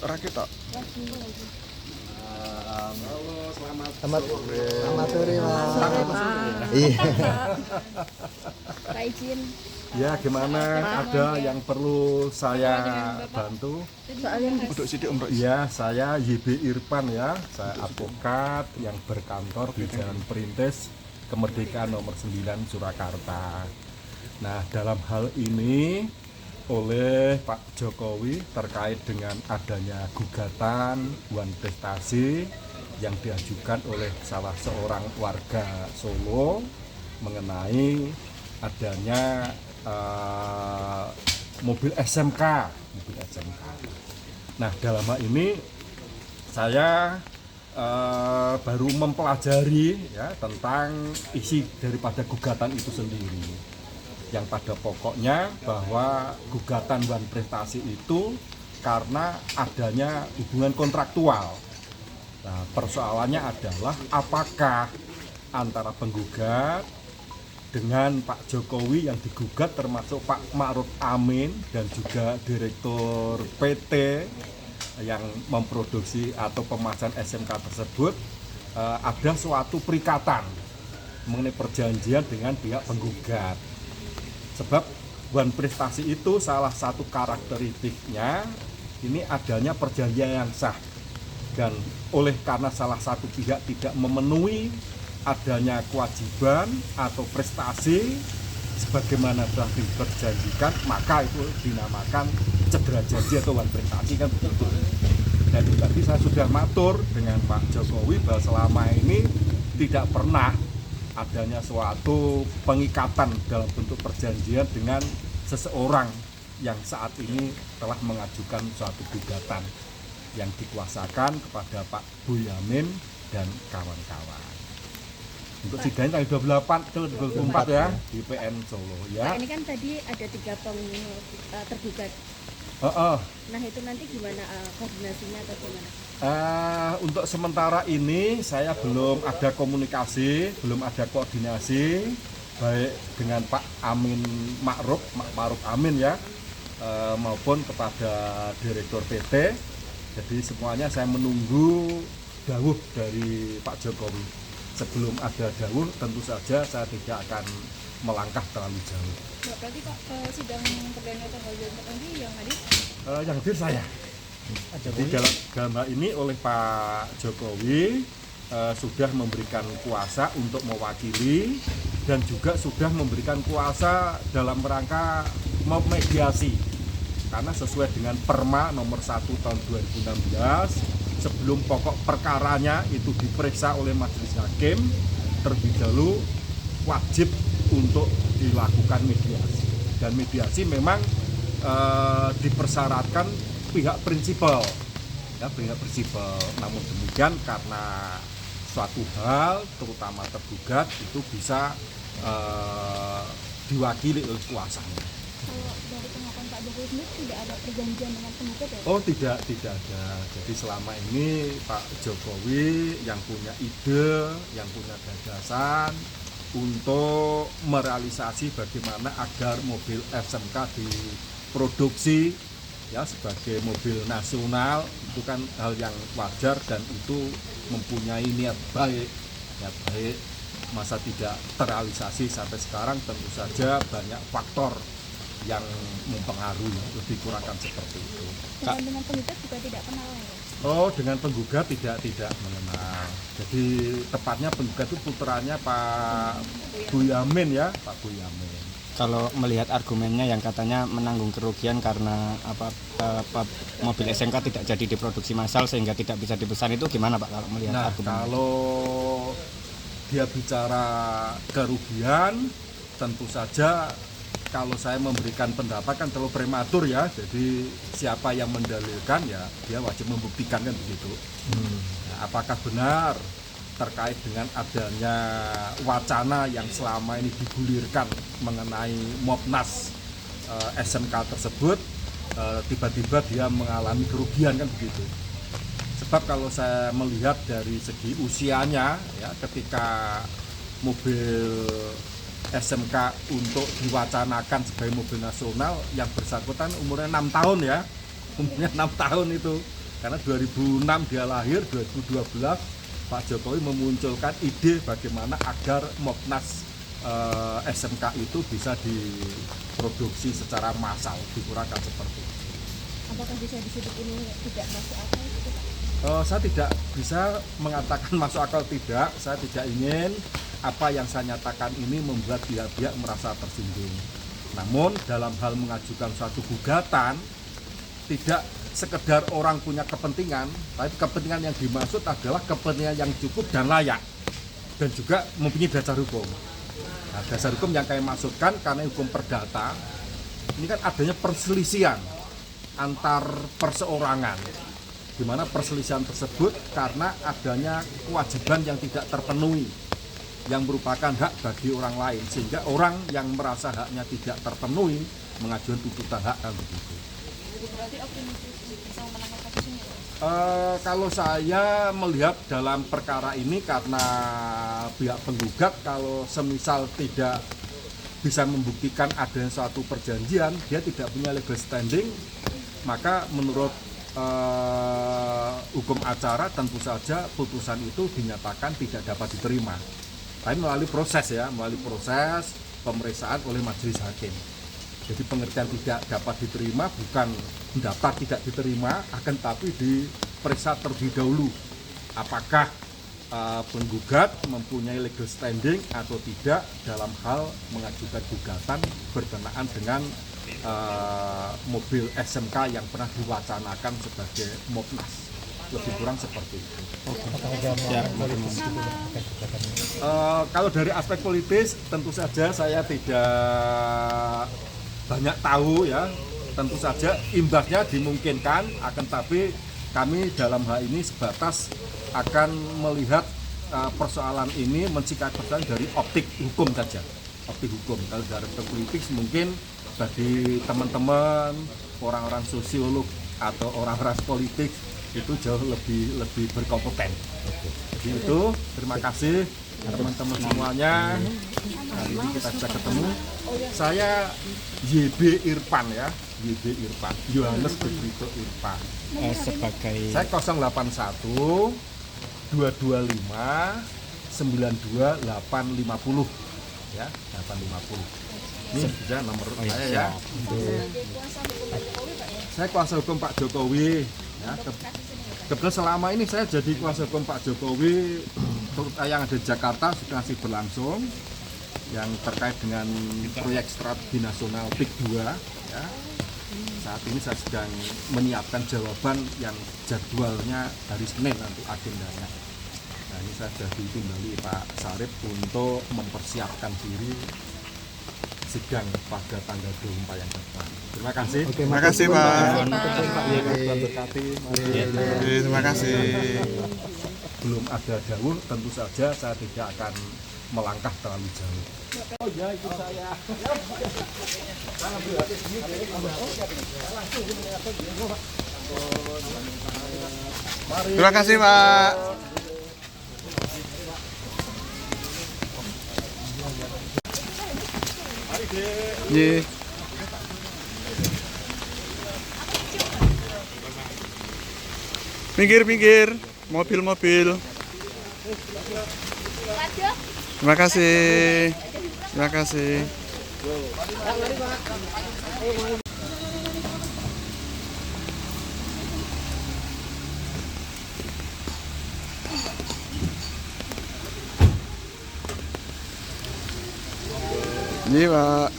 Rakit tok. Halo, selamat Sore. Selamat sore, Mas. Iya. Pak izin. Ya, gimana? Ada yang perlu saya bantu? Soalnya Duduk sidik Om Roy. Ya, saya YB Irfan ya. Saya advokat yang berkantor di Jalan Perintis Kemerdekaan nomor 9 Surakarta. Nah, dalam hal ini oleh Pak Jokowi terkait dengan adanya gugatan One Prestasi yang diajukan oleh salah seorang warga Solo mengenai adanya mobil SMK. Nah, dalam hal ini saya baru mempelajari ya tentang isi daripada gugatan itu sendiri. Yang pada pokoknya bahwa gugatan One Prestasi itu karena adanya hubungan kontraktual. Nah, persoalannya adalah apakah antara penggugat dengan Pak Jokowi yang digugat termasuk Pak Ma'ruf Amin dan juga Direktur PT yang memproduksi atau pemasaran SMK tersebut ada suatu perikatan mengenai perjanjian dengan pihak penggugat. Sebab One Prestasi itu salah satu karakteristiknya ini adanya perjanjian yang sah, dan oleh karena salah satu pihak tidak memenuhi adanya kewajiban atau prestasi sebagaimana telah diperjanjikan, maka itu dinamakan cedera janji atau One Prestasi, kan begitu. Dan tadi saya sudah matur dengan Pak Jokowi bahwa selama ini tidak pernah adanya suatu pengikatan dalam bentuk perjanjian dengan seseorang yang saat ini telah mengajukan suatu gugatan yang dikuasakan kepada Pak Boyamin dan kawan-kawan. Untuk sidang tanggal 28 ke 24 ya di PN Solo ya. Pak, ini kan tadi ada 3 tergugat. Nah, itu nanti gimana koordinasinya atau gimana? Untuk sementara ini saya belum ada komunikasi, belum ada koordinasi baik dengan Pak Ma'ruf Amin ya, maupun kepada Direktur PT. Jadi semuanya saya menunggu dawuh dari Pak Jokowi. Sebelum ada dawuh tentu saja saya tidak akan melangkah terlalu jauh. Berarti Pak, sidang perdana tanggal 24 nanti yang hadir? Yang hadir saya. Jadi dalam hal ini oleh Pak Jokowi sudah memberikan kuasa untuk mewakili dan juga sudah memberikan kuasa dalam rangka memediasi, karena sesuai dengan Perma nomor 1 tahun 2016 sebelum pokok perkaranya itu diperiksa oleh majelis hakim terlebih dahulu wajib untuk dilakukan mediasi, dan mediasi memang dipersyaratkan pihak prinsipal ya, pihak prinsipal. Namun demikian karena suatu hal terutama tergugat itu bisa diwakili oleh kuasanya. Kalau dari pengakuan Pak Jokowi sendiri tidak ada perjanjian dengan penggugat ya? Oh tidak ada. Jadi selama ini Pak Jokowi yang punya ide, yang punya gagasan untuk merealisasi bagaimana agar mobil SMK diproduksi ya sebagai mobil nasional, itu kan hal yang wajar dan itu mempunyai niat baik. Masa tidak terrealisasi sampai sekarang, tentu saja banyak faktor yang mempengaruhi, lebih kurangkan seperti itu. Dengan penggugat juga tidak kenal ya? Oh, dengan penggugat tidak mengenal. Jadi tepatnya penggugat itu putranya Pak Boyamin ya, Pak Boyamin. Kalau melihat argumennya yang katanya menanggung kerugian karena mobil SMK tidak jadi diproduksi massal sehingga tidak bisa dipesan, itu gimana Pak kalau melihat argumennya? Kalau dia bicara kerugian, tentu saja kalau saya memberikan pendapat kan terlalu prematur ya. Jadi siapa yang mendalilkan ya dia wajib membuktikan, kan begitu. Nah, apakah benar terkait dengan adanya wacana yang selama ini digulirkan mengenai Mopnas SMK tersebut, tiba-tiba dia mengalami kerugian, kan begitu. Sebab kalau saya melihat dari segi usianya ya, ketika mobil SMK untuk diwacanakan sebagai mobil nasional, yang bersangkutan umurnya 6 tahun ya, umurnya 6 tahun itu, karena 2006 dia lahir, 2012 Pak Jokowi memunculkan ide bagaimana agar Mopnas SMK itu bisa diproduksi secara massal, digunakan seperti itu. Apakah bisa disebut ini tidak masuk akal gitu, Pak? Saya tidak bisa mengatakan masuk akal tidak, saya tidak ingin apa yang saya nyatakan ini membuat pihak-pihak merasa tersinggung. Namun dalam hal mengajukan suatu gugatan, tidak sekedar orang punya kepentingan, tapi kepentingan yang dimaksud adalah kepentingan yang cukup dan layak, dan juga mempunyai dasar hukum. Nah, dasar hukum yang kami maksudkan karena hukum perdata, ini kan adanya perselisihan antar perseorangan, di mana perselisihan tersebut karena adanya kewajiban yang tidak terpenuhi, yang merupakan hak bagi orang lain, sehingga orang yang merasa haknya tidak terpenuhi mengajukan tuntutan hak kan begitu. Berarti optimistis bisa memenangkan kasus ini? Kalau saya melihat dalam perkara ini, karena pihak penggugat kalau semisal tidak bisa membuktikan adanya suatu perjanjian, dia tidak punya legal standing, maka menurut hukum acara tentu saja putusan itu dinyatakan tidak dapat diterima. Tapi melalui proses ya, melalui proses pemeriksaan oleh majelis hakim. Jadi pengertian tidak dapat diterima bukan daftar tidak diterima, akan tapi diperiksa terlebih dahulu apakah penggugat mempunyai legal standing atau tidak dalam hal mengajukan gugatan berkenaan dengan mobil SMK yang pernah diwacanakan sebagai Mopnas. Lebih kurang seperti itu. Kalau dari aspek politis tentu saja saya tidak banyak tahu ya, tentu saja imbasnya dimungkinkan, akan tapi kami dalam hal ini sebatas akan melihat persoalan ini, mensikapi persoalan dari optik hukum saja, optik hukum. Kalau dari aspek politik mungkin bagi teman-teman orang-orang sosiolog atau orang-orang politik itu jauh lebih berkompeten. Jadi itu, terima kasih teman-teman semuanya. Hari ini kita bisa ketemu. Saya YB Irfan ya, YB Irfan, Yohanes Bebrito Irfan. Sebagai Saya 081 225 92 850 ya, 850. Ini bisa nomor saya ya. Sebagai kuasa hukum Pak Jokowi, Pak ya? Saya kuasa hukum Pak Jokowi ya. Kebetulan selama ini saya jadi kuasa hukum Pak Jokowi yang ada di Jakarta sudah masih berlangsung, yang terkait dengan proyek strategi nasional PIK 2 ya. Saat ini saya sedang menyiapkan jawaban yang jadwalnya hari Senin nanti agendanya. Nah, ini saya sudah ditimbali Pak Sarip untuk mempersiapkan diri sidang pada tanggal 24 yang depan. Terima kasih. Terima kasih Pak. Terima kasih. Belum ada dawuh, tentu saja saya tidak akan melangkah terlalu jauh. Oh ya, itu saya. Terima kasih Pak. Ye. Pinggir, mobil-mobil. Terima kasih. Terima kasih. Ini Pak.